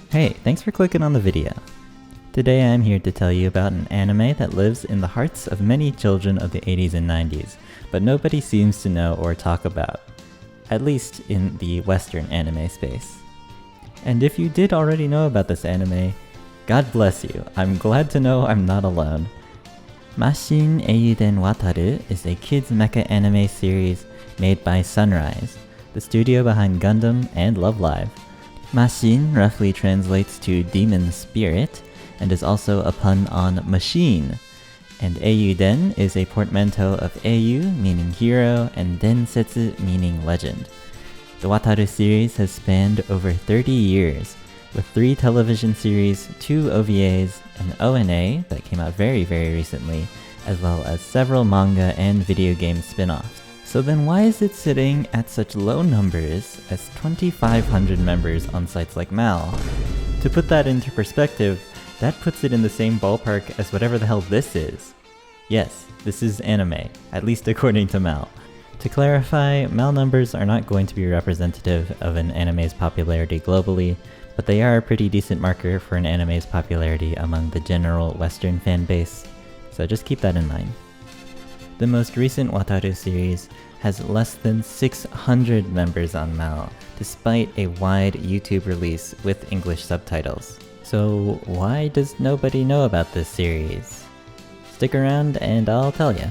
Hey, thanks for clicking on the video. Today I'm here to tell you about an anime that lives in the hearts of many children of the 80s and 90s, but nobody seems to know or talk about, at least in the Western anime space. And if you did already know about this anime, God bless you, I'm glad to know I'm not alone. Mashin, Eiyuuden, Wataru is a kids mecha anime series made by Sunrise, the studio behind Gundam and Love Live. Mashin roughly translates to demon spirit, and is also a pun on machine. And Eiyuuden is a portmanteau of Eiyu, meaning hero, and Densetsu, meaning legend. The Wataru series has spanned over 30 years, with 3 television series, 2 OVAs, an ONA that came out very recently, as well as several manga and video game spin-offs. So then why is it sitting at such low numbers as 2,500 members on sites like MAL? To put that into perspective, that puts it in the same ballpark as whatever the hell this is. Yes, this is anime, at least according to MAL. To clarify, MAL numbers are not going to be representative of an anime's popularity globally, but they are a pretty decent marker for an anime's popularity among the general Western fan base, so just keep that in mind. The most recent Wataru series has less than 600 members on MAL, despite a wide YouTube release with English subtitles. So why does nobody know about this series? Stick around and I'll tell ya.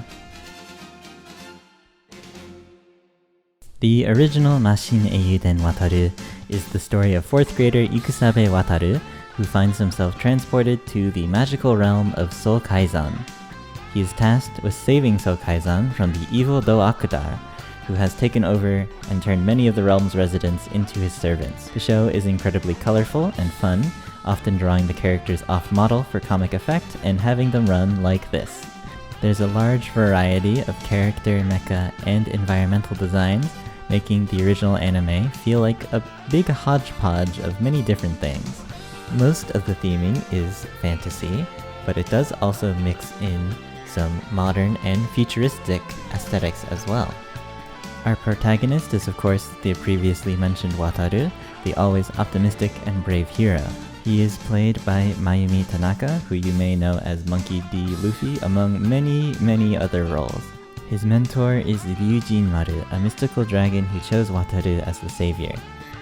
The original Mashin Eiyuuden Wataru is the story of 4th grader Ikusabe Wataru, who finds himself transported to the magical realm of Soul Kaizan. He is tasked with saving Soul Kaizan from the evil Doakudar, who has taken over and turned many of the realm's residents into his servants. The show is incredibly colorful and fun, often drawing the characters off model for comic effect and having them run like this. There's a large variety of character, mecha, and environmental designs, making the original anime feel like a big hodgepodge of many different things. Most of the theming is fantasy, but it does also mix in some modern and futuristic aesthetics as well. Our protagonist is of course the previously mentioned Wataru, the always optimistic and brave hero. He is played by Mayumi Tanaka, who you may know as Monkey D. Luffy, among many other roles. His mentor is Ryujinmaru, a mystical dragon who chose Wataru as the savior.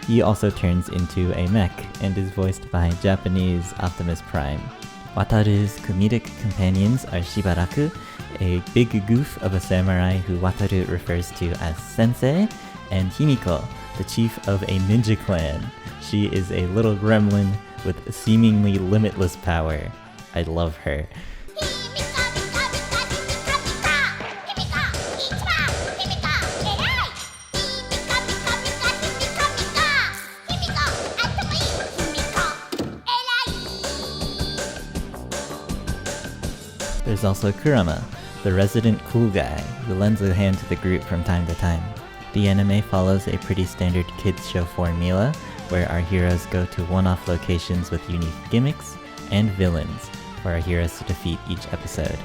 He also turns into a mech and is voiced by Japanese Optimus Prime. Wataru's comedic companions are Shibaraku, a big goof of a samurai who Wataru refers to as sensei, and Himiko, the chief of a ninja clan. She is a little gremlin with seemingly limitless power. I love her. There's also Kurama, the resident cool guy who lends a hand to the group from time to time. The anime follows a pretty standard kids show formula, where our heroes go to one-off locations with unique gimmicks and villains for our heroes to defeat each episode.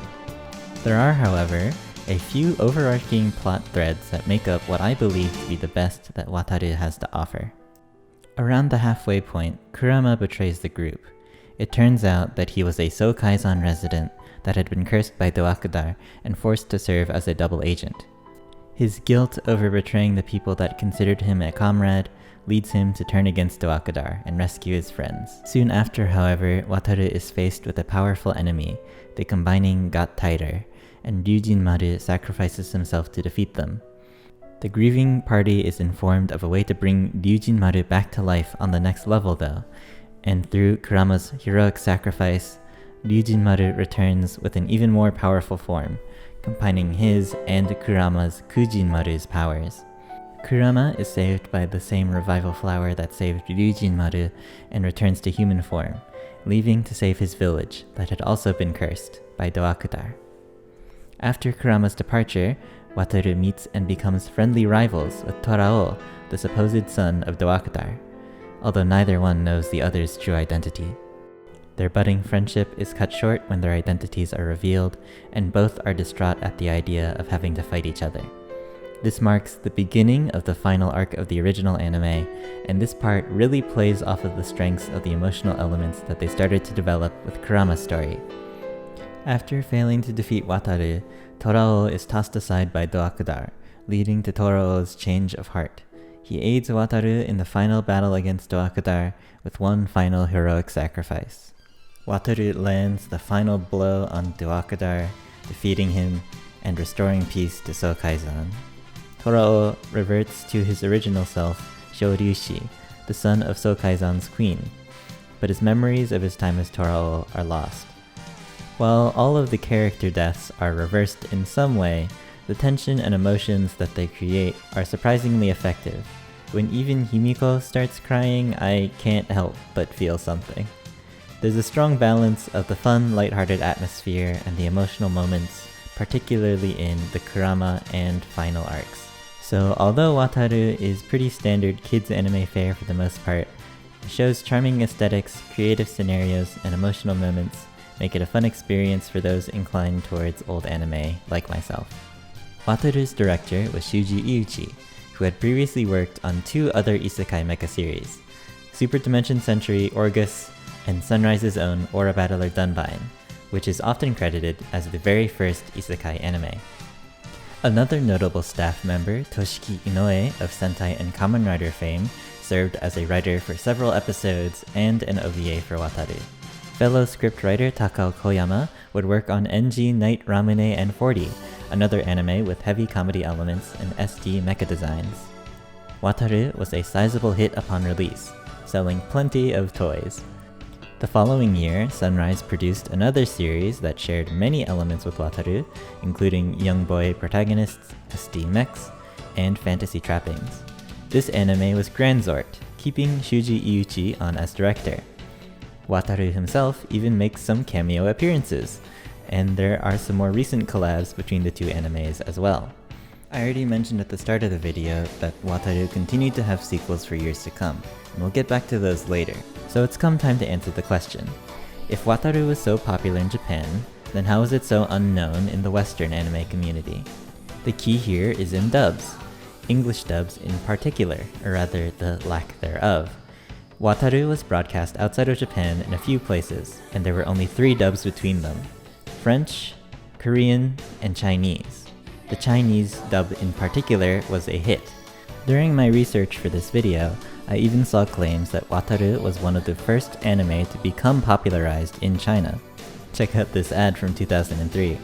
There are, however, a few overarching plot threads that make up what I believe to be the best that Wataru has to offer. Around the halfway point, Kurama betrays the group. It turns out that he was a Soul Kaizan resident that had been cursed by Doakudar and forced to serve as a double agent. His guilt over betraying the people that considered him a comrade leads him to turn against Doakudar and rescue his friends. Soon after, however, Wataru is faced with a powerful enemy, the combining God Tighter, and Ryujinmaru sacrifices himself to defeat them. The grieving party is informed of a way to bring Ryujinmaru back to life on the next level though, and through Kurama's heroic sacrifice, Ryujinmaru returns with an even more powerful form, combining his and Kurama's Kujinmaru's powers. Kurama is saved by the same revival flower that saved Ryujinmaru and returns to human form, leaving to save his village that had also been cursed by Doakudar. After Kurama's departure, Wataru meets and becomes friendly rivals with Torao, the supposed son of Doakudar, although neither one knows the other's true identity. Their budding friendship is cut short when their identities are revealed, and both are distraught at the idea of having to fight each other. This marks the beginning of the final arc of the original anime, and this part really plays off of the strengths of the emotional elements that they started to develop with Kurama's story. After failing to defeat Wataru, Torao is tossed aside by Doakudar, leading to Torao's change of heart. He aids Wataru in the final battle against Doakudar with one final heroic sacrifice. Wataru lands the final blow on Doakudar, defeating him and restoring peace to Sokaizan. Torao reverts to his original self, Shouryushi, the son of Sokaizan's queen, but his memories of his time as Torao are lost. While all of the character deaths are reversed in some way, the tension and emotions that they create are surprisingly effective. When even Himiko starts crying, I can't help but feel something. There's a strong balance of the fun, lighthearted atmosphere and the emotional moments, particularly in the Kurama and final arcs. So although Wataru is pretty standard kids anime fare for the most part, the show's charming aesthetics, creative scenarios, and emotional moments make it a fun experience for those inclined towards old anime like myself. Wataru's director was Shuji Iuchi, who had previously worked on 2 other Isekai mecha series, Super Dimension Century Orgus and Sunrise's own Aura Battler Dunbine, which is often credited as the very first Isekai anime. Another notable staff member, Toshiki Inoue of Sentai and Kamen Rider fame, served as a writer for several episodes and an OVA for Wataru. Fellow scriptwriter Takao Koyama would work on NG Night Ramune and 40, another anime with heavy comedy elements and SD mecha designs. Wataru was a sizable hit upon release, selling plenty of toys. The following year, Sunrise produced another series that shared many elements with Wataru, including young boy protagonists, SD mechs, and fantasy trappings. This anime was Granzort, keeping Shuji Iuchi on as director. Wataru himself even makes some cameo appearances, and there are some more recent collabs between the 2 animes as well. I already mentioned at the start of the video that Wataru continued to have sequels for years to come, and we'll get back to those later, so it's come time to answer the question. If Wataru was so popular in Japan, then how is it so unknown in the Western anime community? The key here is in dubs. English dubs in particular, or rather the lack thereof. Wataru was broadcast outside of Japan in a few places, and there were only 3 dubs between them: French, Korean, and Chinese. The Chinese dub in particular was a hit. During my research for this video, I even saw claims that Wataru was one of the first anime to become popularized in China. Check out this ad from 2003.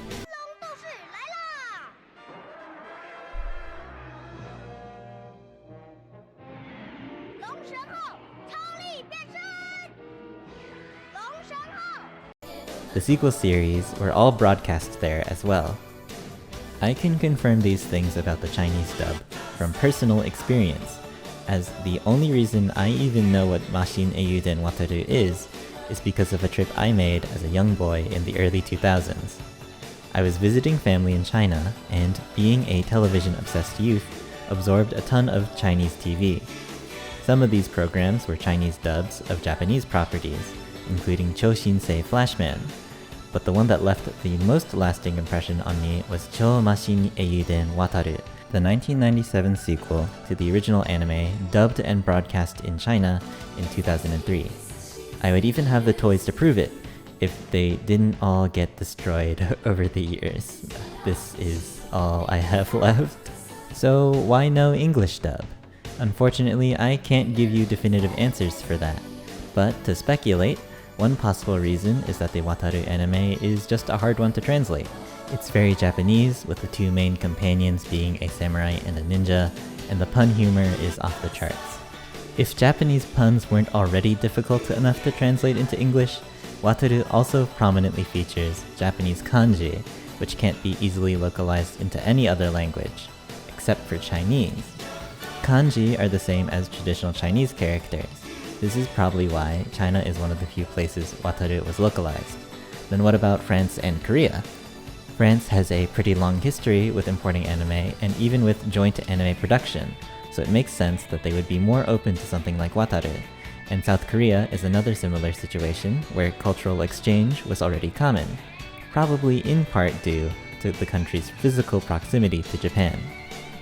The sequel series were all broadcast there as well. I can confirm these things about the Chinese dub from personal experience, as the only reason I even know what Mashin, Eiyuuden, Wataru is because of a trip I made as a young boy in the early 2000s. I was visiting family in China, and being a television-obsessed youth, absorbed a ton of Chinese TV. Some of these programs were Chinese dubs of Japanese properties, including Chou Flashman, but the one that left the most lasting impression on me was Chou Mashin Eiyuuden Wataru, the 1997 sequel to the original anime dubbed and broadcast in China in 2003. I would even have the toys to prove it, if they didn't all get destroyed over the years. This is all I have left. So why no English dub? Unfortunately, I can't give you definitive answers for that, but to speculate, one possible reason is that the Wataru anime is just a hard one to translate. It's very Japanese, with the 2 main companions being a samurai and a ninja, and the pun humor is off the charts. If Japanese puns weren't already difficult enough to translate into English, Wataru also prominently features Japanese kanji, which can't be easily localized into any other language, except for Chinese. Kanji are the same as traditional Chinese characters. This is probably why China is one of the few places Wataru was localized. Then what about France and Korea? France has a pretty long history with importing anime and even with joint anime production, so it makes sense that they would be more open to something like Wataru. And South Korea is another similar situation where cultural exchange was already common, probably in part due to the country's physical proximity to Japan.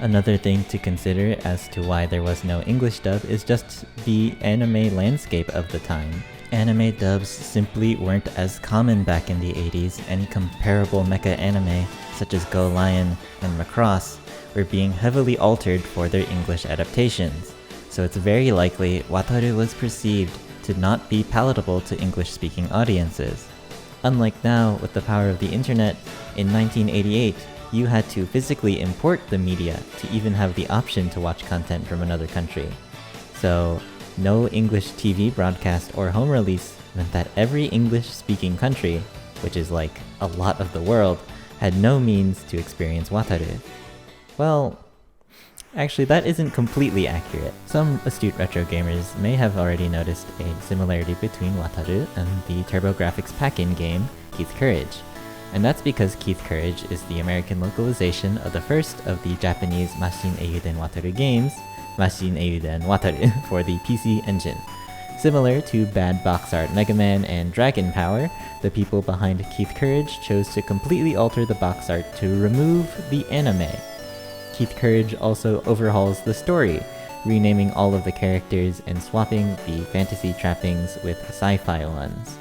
Another thing to consider as to why there was no English dub is just the anime landscape of the time. Anime dubs simply weren't as common back in the 80s, and comparable mecha anime such as Go Lion and Macross were being heavily altered for their English adaptations, so it's very likely Wataru was perceived to not be palatable to English-speaking audiences. Unlike now, with the power of the internet, in 1988, you had to physically import the media to even have the option to watch content from another country. So, no English TV broadcast or home release meant that every English-speaking country, which is like a lot of the world, had no means to experience Wataru. Well, actually that isn't completely accurate. Some astute retro gamers may have already noticed a similarity between Wataru and the TurboGrafx pack-in game, Keith Courage. And that's because Keith Courage is the American localization of the first of the Japanese Mashin Eiyuuden Wataru games, Mashin Eiyuuden Wataru, for the PC Engine. Similar to bad box art Mega Man and Dragon Power, the people behind Keith Courage chose to completely alter the box art to remove the anime. Keith Courage also overhauls the story, renaming all of the characters and swapping the fantasy trappings with sci-fi ones.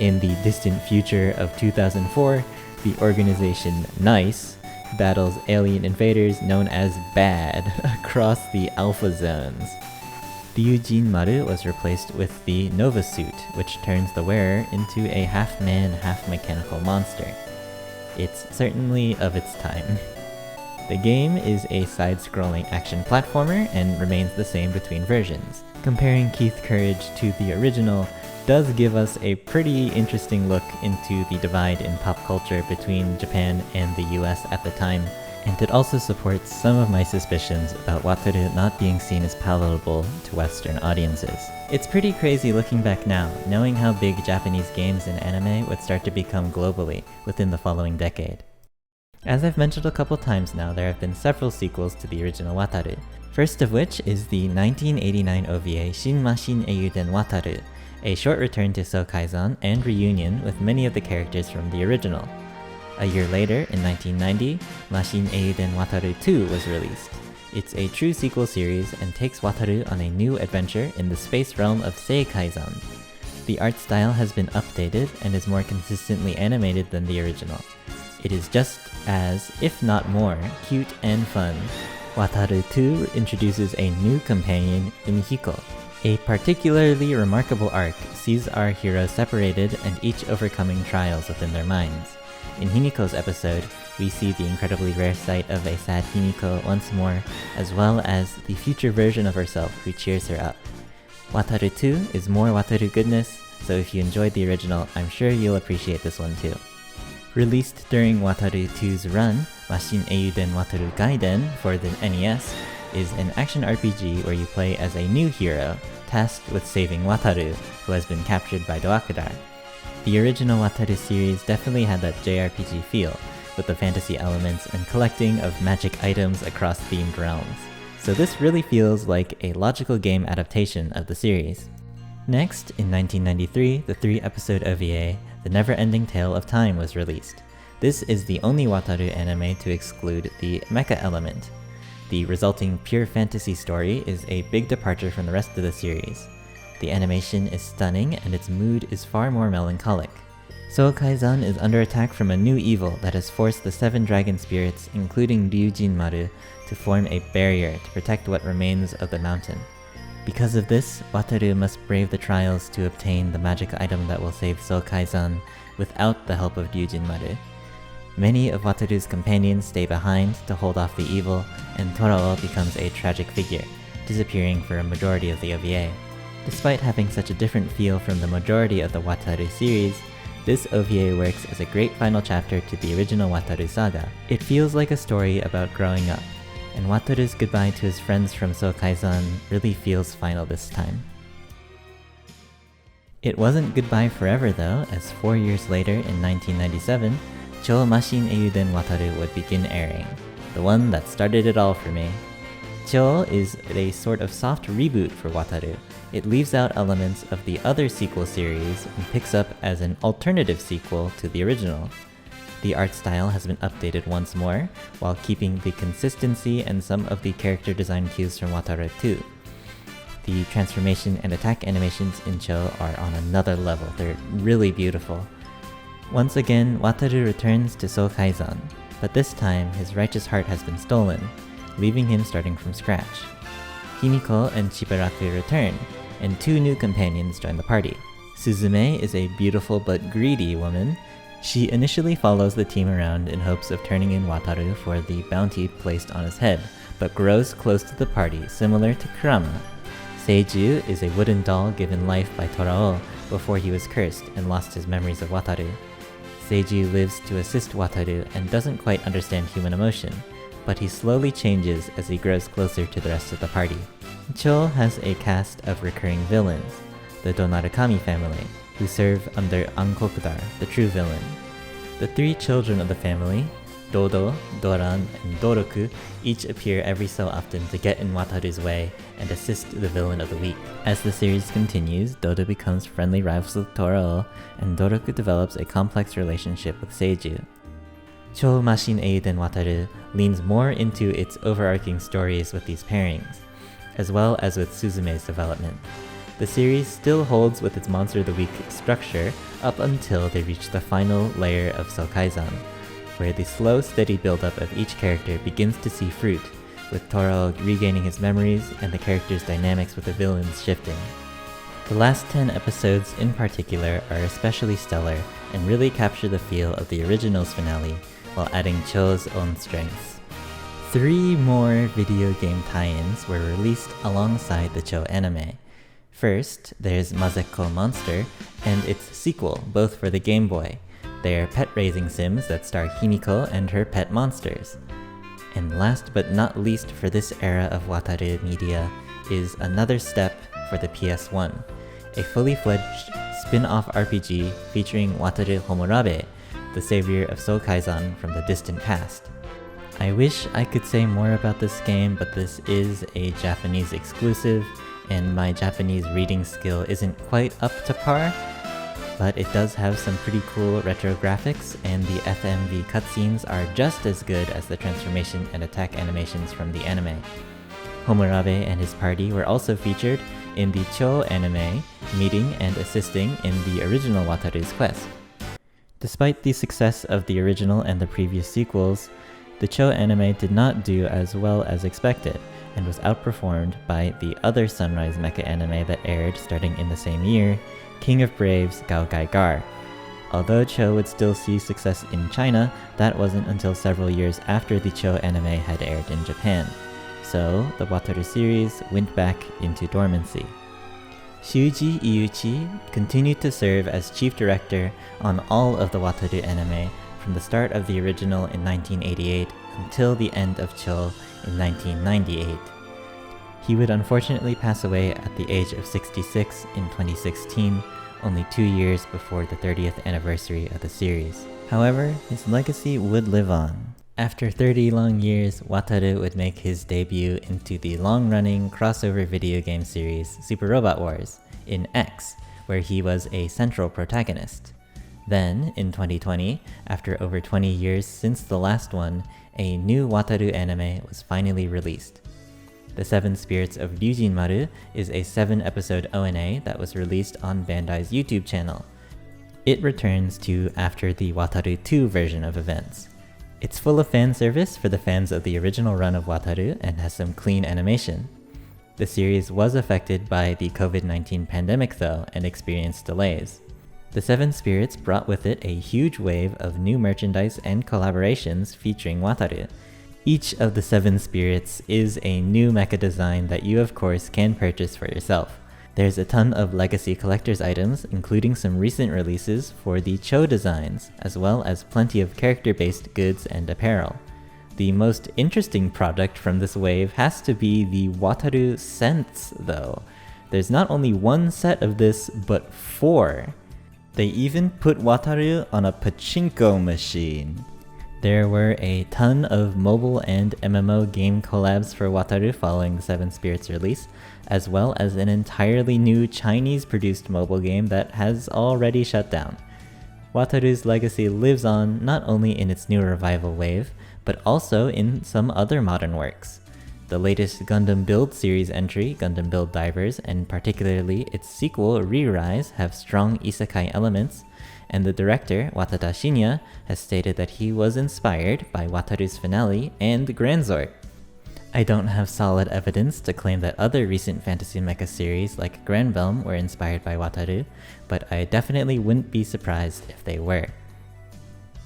In the distant future of 2004, the organization NICE battles alien invaders known as BAD across the Alpha Zones. Ryujinmaru was replaced with the Nova Suit, which turns the wearer into a half-man, half-mechanical monster. It's certainly of its time. The game is a side-scrolling action platformer and remains the same between versions. Comparing Keith Courage to the original does give us a pretty interesting look into the divide in pop culture between Japan and the US at the time, and it also supports some of my suspicions about Wataru not being seen as palatable to Western audiences. It's pretty crazy looking back now, knowing how big Japanese games and anime would start to become globally within the following decade. As I've mentioned a couple times now, there have been several sequels to the original Wataru. First of which is the 1989 OVA Shin Mashin Eiyuuden Wataru, a short return to Sokaizan and reunion with many of the characters from the original. A year later, in 1990, Mashin Eiyuuden Wataru 2 was released. It's a true sequel series and takes Wataru on a new adventure in the space realm of Seikaizan. The art style has been updated and is more consistently animated than the original. It is just as, if not more, cute and fun. Wataru 2 introduces a new companion, Umihiko. A particularly remarkable arc sees our heroes separated and each overcoming trials within their minds. In Himiko's episode, we see the incredibly rare sight of a sad Himiko once more, as well as the future version of herself who cheers her up. Wataru 2 is more Wataru goodness, so if you enjoyed the original, I'm sure you'll appreciate this one too. Released during Wataru 2's run, Mashin Eiyuuden Wataru Gaiden for the NES is an action RPG where you play as a new hero, tasked with saving Wataru, who has been captured by Doakudar. The original Wataru series definitely had that JRPG feel, with the fantasy elements and collecting of magic items across themed realms. So this really feels like a logical game adaptation of the series. Next, in 1993, the 3-episode OVA, The Never-Ending Tale of Time was released. This is the only Wataru anime to exclude the mecha element. The resulting pure fantasy story is a big departure from the rest of the series. The animation is stunning and its mood is far more melancholic. Sokaizan is under attack from a new evil that has forced the 7 dragon spirits, including Ryujinmaru, to form a barrier to protect what remains of the mountain. Because of this, Wataru must brave the trials to obtain the magic item that will save Sokaizan without the help of Ryujinmaru. Many of Wataru's companions stay behind to hold off the evil, and Torao becomes a tragic figure, disappearing for a majority of the OVA. Despite having such a different feel from the majority of the Wataru series, this OVA works as a great final chapter to the original Wataru saga. It feels like a story about growing up, and Wataru's goodbye to his friends from Sokaizan really feels final this time. It wasn't goodbye forever though, as 4 years later in 1997, Chou Mashin Eiyuuden Wataru would begin airing, the one that started it all for me. Chou is a sort of soft reboot for Wataru. It leaves out elements of the other sequel series and picks up as an alternative sequel to the original. The art style has been updated once more, while keeping the consistency and some of the character design cues from Wataru too. The transformation and attack animations in Chou are on another level. They're really beautiful. Once again, Wataru returns to Sokaizan, but this time his righteous heart has been stolen, leaving him starting from scratch. Himiko and Chibaraku return, and 2 new companions join the party. Suzume is a beautiful but greedy woman. She initially follows the team around in hopes of turning in Wataru for the bounty placed on his head, but grows close to the party, similar to Kurama. Seiju is a wooden doll given life by Torao before he was cursed and lost his memories of Wataru. Seiju lives to assist Wataru and doesn't quite understand human emotion, but he slowly changes as he grows closer to the rest of the party. Chou has a cast of recurring villains, the Donarukami family, who serve under Ankokudar, the true villain. The 3 children of the family, Dodo, Doran, and Doroku, each appear every so often to get in Wataru's way and assist the villain of the week. As the series continues, Dodo becomes friendly rivals with Torao, and Doroku develops a complex relationship with Seiju. Chou, Mashin, Eiyuuden, Wataru leans more into its overarching stories with these pairings, as well as with Suzume's development. The series still holds with its Monster of the Week structure up until they reach the final layer of Sokaizan, where the slow, steady build-up of each character begins to see fruit, with Torao regaining his memories and the characters' dynamics with the villains shifting. The last 10 episodes in particular are especially stellar and really capture the feel of the original's finale, while adding Chou's own strengths. 3 more video game tie-ins were released alongside the Chou anime. First, there's Mazeko Monster and its sequel, both for the Game Boy. They are pet-raising sims that star Himiko and her pet monsters. And last but not least for this era of Wataru media is Another Step for the PS1, a fully fledged spin-off RPG featuring Wataru Homurabe, the savior of Sokaizan from the distant past. I wish I could say more about this game, but this is a Japanese exclusive, and my Japanese reading skill isn't quite up to par, but it does have some pretty cool retro graphics, and the FMV cutscenes are just as good as the transformation and attack animations from the anime. Homurabe and his party were also featured in the Chou anime, meeting and assisting in the original Wataru's quest. Despite the success of the original and the previous sequels, the Chou anime did not do as well as expected, and was outperformed by the other Sunrise mecha anime that aired starting in the same year, King of Braves Gaogai Gar. Although Chou would still see success in China, that wasn't until several years after the Chou anime had aired in Japan. So, the Wataru series went back into dormancy. Shuji Iuchi continued to serve as chief director on all of the Wataru anime from the start of the original in 1988 until the end of Chou in 1998. He would unfortunately pass away at the age of 66 in 2016, only 2 years before the 30th anniversary of the series. However, his legacy would live on. After 30 long years, Wataru would make his debut into the long-running crossover video game series Super Robot Wars in X, where he was a central protagonist. Then, in 2020, after over 20 years since the last one, a new Wataru anime was finally released. The Seven Spirits of Ryujinmaru is a 7-episode ONA that was released on Bandai's YouTube channel. It returns to after the Wataru 2 version of events. It's full of fan service for the fans of the original run of Wataru and has some clean animation. The series was affected by the COVID-19 pandemic though and experienced delays. The Seven Spirits brought with it a huge wave of new merchandise and collaborations featuring Wataru. Each of the Seven Spirits is a new mecha design that you of course can purchase for yourself. There's a ton of legacy collector's items, including some recent releases for the Chou designs, as well as plenty of character-based goods and apparel. The most interesting product from this wave has to be the Wataru Scents, though. There's not only one set of this, but 4. They even put Wataru on a pachinko machine. There were a ton of mobile and MMO game collabs for Wataru following the Seven Spirits release, as well as an entirely new Chinese-produced mobile game that has already shut down. Wataru's legacy lives on not only in its new revival wave, but also in some other modern works. The latest Gundam Build series entry, Gundam Build Divers, and particularly its sequel, Re-Rise, have strong isekai elements, and the director, Watada Shinya, has stated that he was inspired by Wataru's finale and Granzort. I don't have solid evidence to claim that other recent fantasy mecha series like Granbelm were inspired by Wataru, but I definitely wouldn't be surprised if they were.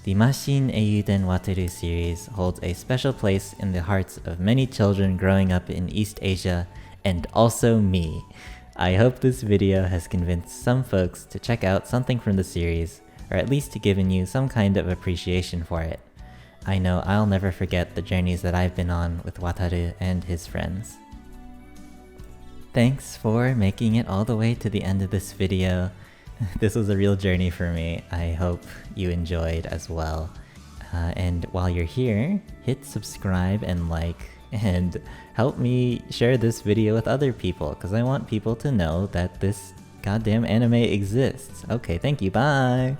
The Mashin Eiyuuden Wataru series holds a special place in the hearts of many children growing up in East Asia, and also me. I hope this video has convinced some folks to check out something from the series, or at least given you some kind of appreciation for it. I know I'll never forget the journeys that I've been on with Wataru and his friends. Thanks for making it all the way to the end of this video. This was a real journey for me. I hope you enjoyed as well. And while you're here, hit subscribe and like, and help me share this video with other people, because I want people to know that this goddamn anime exists. Okay, thank you, bye!